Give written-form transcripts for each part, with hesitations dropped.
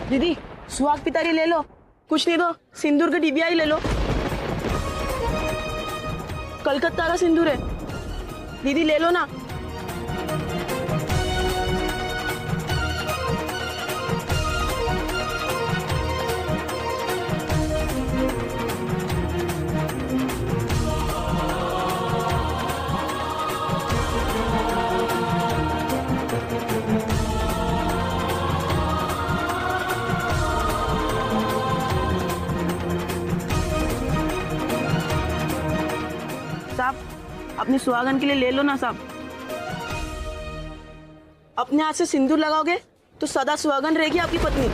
दीदी सुहाग पितारी ले लो, कुछ नहीं तो सिंदूर का डिबिया ही ले लो। कलकत्ता का सिंदूर है दीदी, ले लो ना। साहब अपनी सुहागन के लिए ले लो ना साहब। अपने हाथ से सिंदूर लगाओगे तो सदा सुहागन रहेगी आपकी पत्नी।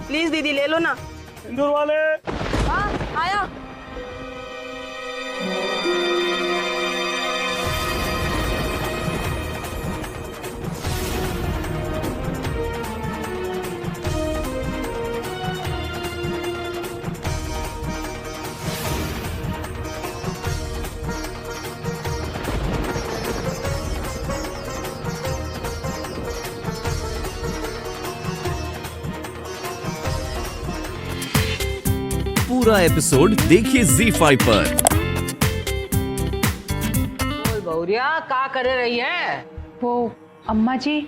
प्लीज दीदी ले लो ना। सिंदूर वाले। हाँ आया। पूरा एपिसोड देखिए ZEE5 पर। गौरिया क्या कर रही है? वो अम्मा जी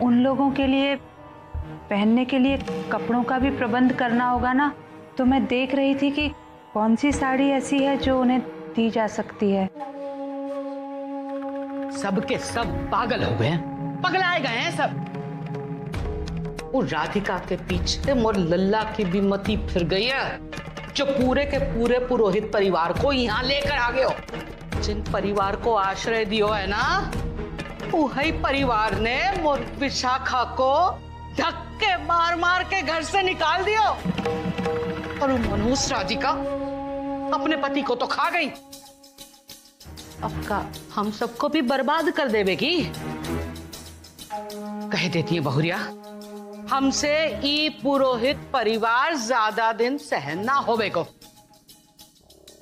उन लोगों के लिए पहनने के लिए कपड़ों का भी प्रबंध करना होगा ना, तो मैं देख रही थी कि कौन सी साड़ी ऐसी है जो उन्हें दी जा सकती है। सबके सब पागल हो गए हैं, पगलाए गए हैं सब। वो राधिका के पीछे मोर लल्ला की भी मती फिर गई है, जो पूरे के पूरे पुरोहित परिवार को यहाँ लेकर आ गए हो। जिन परिवार को आश्रय दियो है ना, वही परिवार ने मोर विशाखा को धक्के मार मार के घर से निकाल दियो। और वो मनहूस राधिका अपने पति को तो खा गई, अब का हम सबको भी बर्बाद कर देवेगी। कह देती है बहुरिया, हमसे ई पुरोहित परिवार ज्यादा दिन सहन ना होवे को।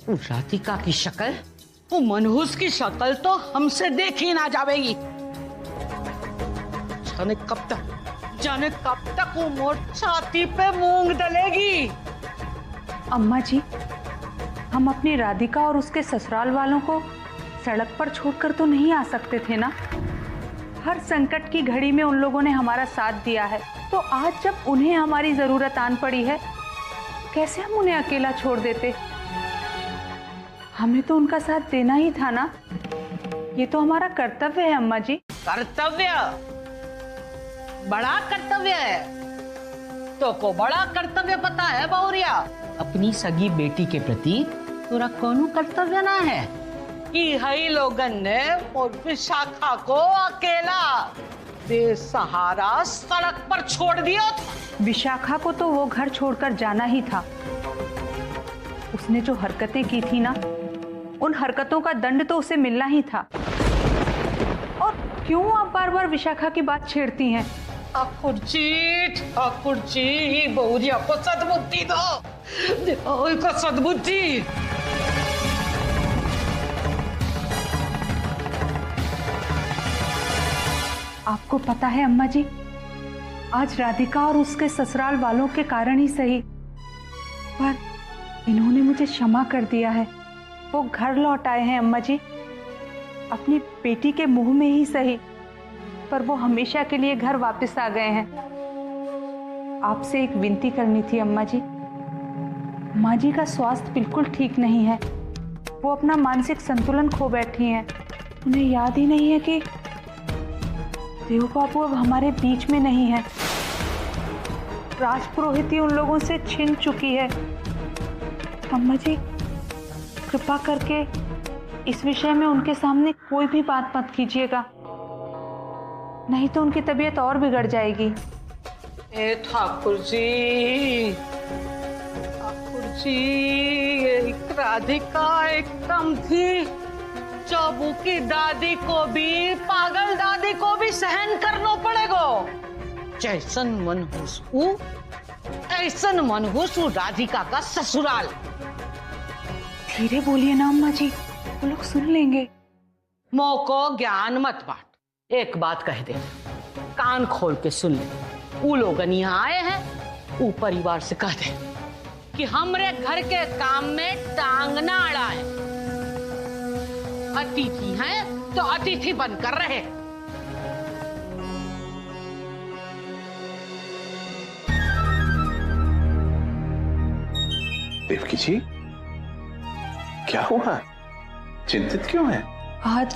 राधिका की शक्ल, वो मनहूस की शक्ल तो हमसे देखी ना जावेगी। जाने कब तक वो मोर छाती पे मूंग डलेगी। अम्मा जी, हम अपनी राधिका और उसके ससुराल वालों को सड़क पर छोड़कर तो नहीं आ सकते थे ना। हर संकट की घड़ी में उन लोगों ने हमारा साथ दिया है, तो आज जब उन्हें हमारी जरूरत आन पड़ी है, कैसे हम उन्हें अकेला छोड़ देते? हमें तो उनका साथ देना ही था ना। ये तो हमारा कर्तव्य है अम्मा जी। कर्तव्य? बड़ा कर्तव्य है तो को बड़ा कर्तव्य पता है बहुरिया? अपनी सगी बेटी के प्रति तोरा कौन कर्तव्य ना है कि हई लोगन ने विशाखा को अकेला बेसहारा सड़क पर छोड़ दिया। विशाखा को तो वो घर छोड़कर जाना ही था। उसने जो हरकतें की थी ना, उन हरकतों का दंड तो उसे मिलना ही था। और क्यों आप बार बार विशाखा की बात छेड़ती हैं? ठाकुर जी बहुरिया को सद्बुद्धि दो, सद्बुद्धि। आपको पता है अम्मा जी, आज राधिका और उसके ससुराल वालों के कारण ही सही, पर इन्होंने मुझे क्षमा कर दिया है। वो घर लौट आए हैं अम्मा जी, अपनी बेटी के मुंह में ही सही, पर वो हमेशा के लिए घर वापस आ गए हैं। आपसे एक विनती करनी थी अम्मा जी। माँ जी का स्वास्थ्य बिल्कुल ठीक नहीं है, वो अपना मानसिक संतुलन खो बैठी हैं। उन्हें याद ही नहीं है कि देव बाबू अब हमारे बीच में नहीं है। राजपुरोहिती उन लोगों से छिन चुकी है। अम्मा जी, कृपा करके इस विषय में उनके सामने कोई भी बात मत कीजिएगा, नहीं तो उनकी तबीयत और बिगड़ जाएगी। ठाकुर जी, ये राधिका एकदम थी, चौबू की दादी को भी, पागल दादी को भी सहन करना पड़ेगा। जैसन मनहूस राधिका का ससुराल। धीरे बोलिए ना अम्मा जी, वो लोग सुन लेंगे। मोह को ज्ञान मत बांट। एक बात कह दे, कान खोल के सुन ले। वो लोग यहाँ आए हैं, वो परिवार से कह दे कि हमरे घर के काम में टांग ना अड़ाए। अतिथि हैं तो अतिथि बनकर रहे। देवकी जी, क्या हुआ? चिंतित क्यों है? आज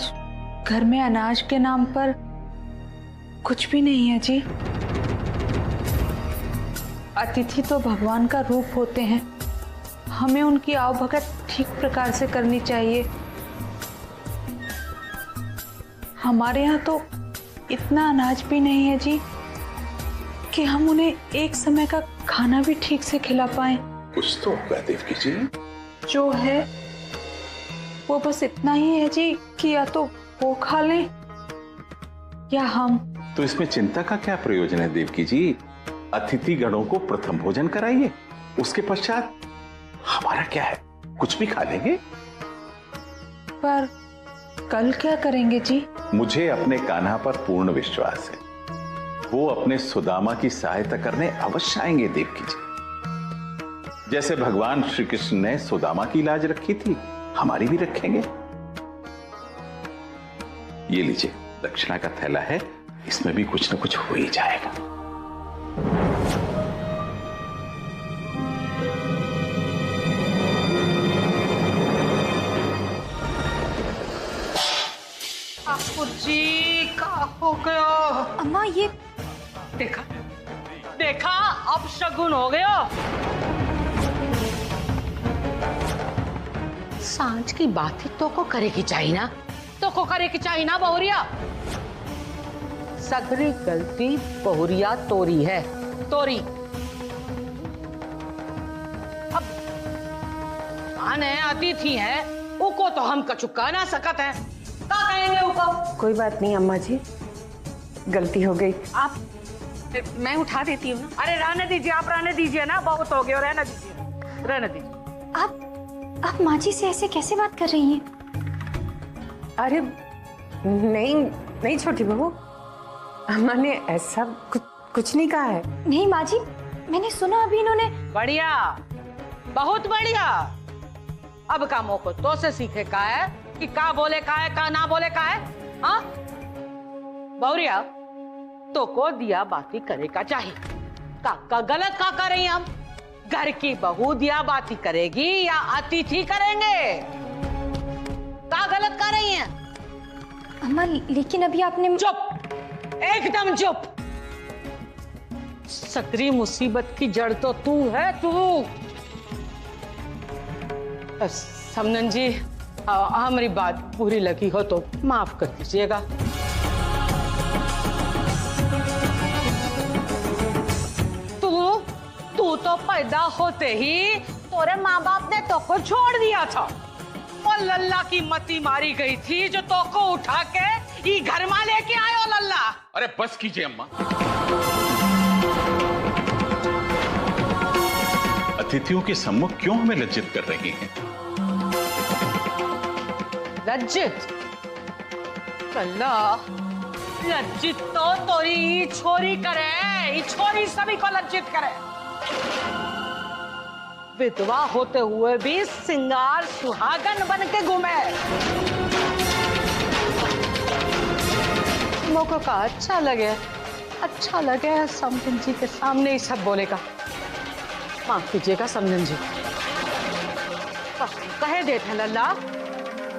घर में अनाज के नाम पर कुछ भी नहीं है जी। अतिथि तो भगवान का रूप होते हैं, हमें उनकी आवभगत ठीक प्रकार से करनी चाहिए। हमारे यहाँ तो इतना अनाज भी नहीं है जी कि हम उन्हें एक समय का खाना भी ठीक से खिला पाएं। कुछ तो होगा देवकी जी। जो है वो बस इतना ही है जी कि या तो वो खा लें या हम। तो इसमें चिंता का क्या प्रयोजन है देवकी जी? अतिथि गणों को प्रथम भोजन कराइए, उसके पश्चात हमारा क्या है, कुछ भी खा लेंगे। पर कल क्या करेंगे जी? मुझे अपने कान्हा पर पूर्ण विश्वास है, वो अपने सुदामा की सहायता करने अवश्य आएंगे देवकी जी। जैसे भगवान श्री कृष्ण ने सुदामा की लाज रखी थी, हमारी भी रखेंगे। ये लीजिए, दक्षिणा का थैला है, इसमें भी कुछ न कुछ हो ही जाएगा। जी का हो गया? अम्मा ये देखा देखा, अब शगुन हो गया। सांझ की बात ही तो को करेगी चाहिए ना, तो को करेगी चाहिए ना बहुरिया। सगरी गलती बहुरिया तोरी है, तोरी। अब आने अतिथि है, उको तो हम कछु कह ना सकत है। क्या कहेंगे उको? कोई बात नहीं अम्मा जी, गलती हो गई। आप, मैं उठा देती हूँ ना। अरे रहने दीजिए, आप रहने दीजिए ना, बहुत हो गया, रहने दीजिए, रहने दीजिए। आप माँ जी से ऐसे कैसे बात कर रही हैं? अरे नहीं छोटी बहू, अम्मा ने ऐसा कुछ नहीं कहा है। नहीं माँ जी, मैंने सुना अभी इन्होंने। बढ़िया, बहुत बढ़िया। अब कामों को तो से सीखे का है कि का बोले का है, का ना बोले का है। हाँ बहुरिया, तो को दिया बाती करे का चाहिए। का गलत का कर रही हम? घर की बहू दिया बाती करेगी या अतिथि करेंगे? का गलत कर रही हैं? अम्मा लेकिन अभी आपने। चुप, एकदम चुप। सकरी मुसीबत की जड़ तो तू है, तू। समनन जी, हमारी बात पूरी लगी हो तो माफ कर दीजिएगा। तू तो पैदा होते ही तोरे माँ बाप ने तो को छोड़ दिया था, और लल्ला की मती मारी गई थी जो तो को उठा के ये घर में लेके आयो लल्ला। अरे बस कीजिए अम्मा। अतिथियों के सम्मुख क्यों हमें लज्जित कर रही हैं? लज्जित? लल्ला, लज्जित तो तोरी छोरी करे, ये छोरी सभी को लज्जित करे। विधवा होते हुए भी सिंगार सुहागन बन के घूमे। मौका का अच्छा लगे समधन जी के सामने ही सब बोलेगा। माफ कीजिएगा समधन जी, कहे देते लल्ला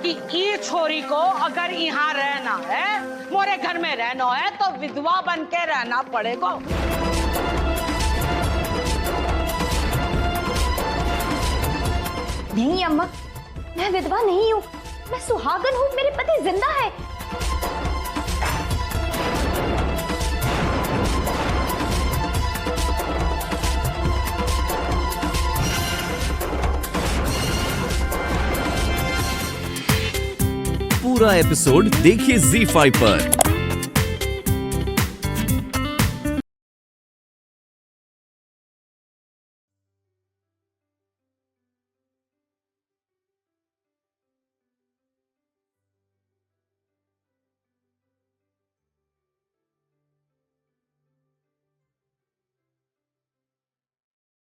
कि ये छोरी को अगर यहाँ रहना है, मोरे घर में रहना है, तो विधवा बन के रहना पड़ेगा। नहीं अम्मा, मैं विधवा नहीं हूँ, मैं सुहागन हूँ, मेरे पति जिंदा है। पूरा एपिसोड देखिए ZEE5 पर।